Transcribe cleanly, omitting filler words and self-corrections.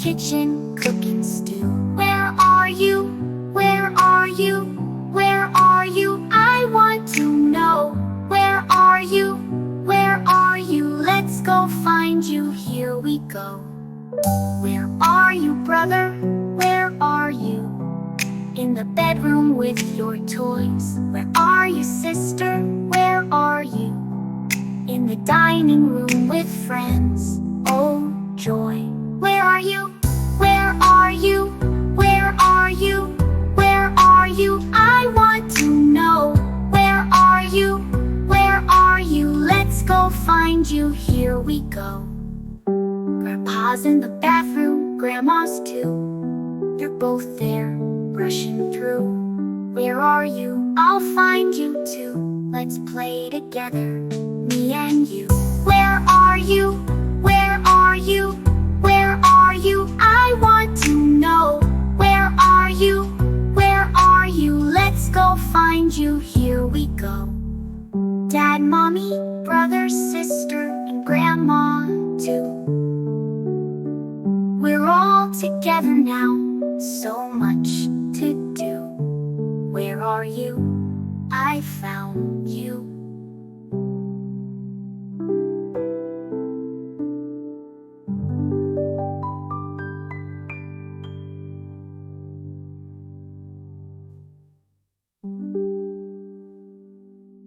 kitchen cooking stew. Where are you? Where are you? Where are you? I want to know. Where are you? Where are you? Let's go find you, here we go. Where are you, brother? Where are you? In the bedroom with your toys. Where are you, sister? Where are you? In the dining room with friends. Oh, joy. Where are you? Where are you? Where are you? Where are you? I want to know. Where are you? Where are you? Let's go find you, here we go. Grandpa's in the bathroom, Grandma's too. They're both there, brushing through. Where are you? I'll find you too. Let's play together, me and you. Where are you? Where are you? Where are you? I want to know. Where are you? Where are you? Let's go find you, here we go. Dad, Mommy, brother, sister, and Grandma too. We're all together now, so much to do. Where are you? I found you.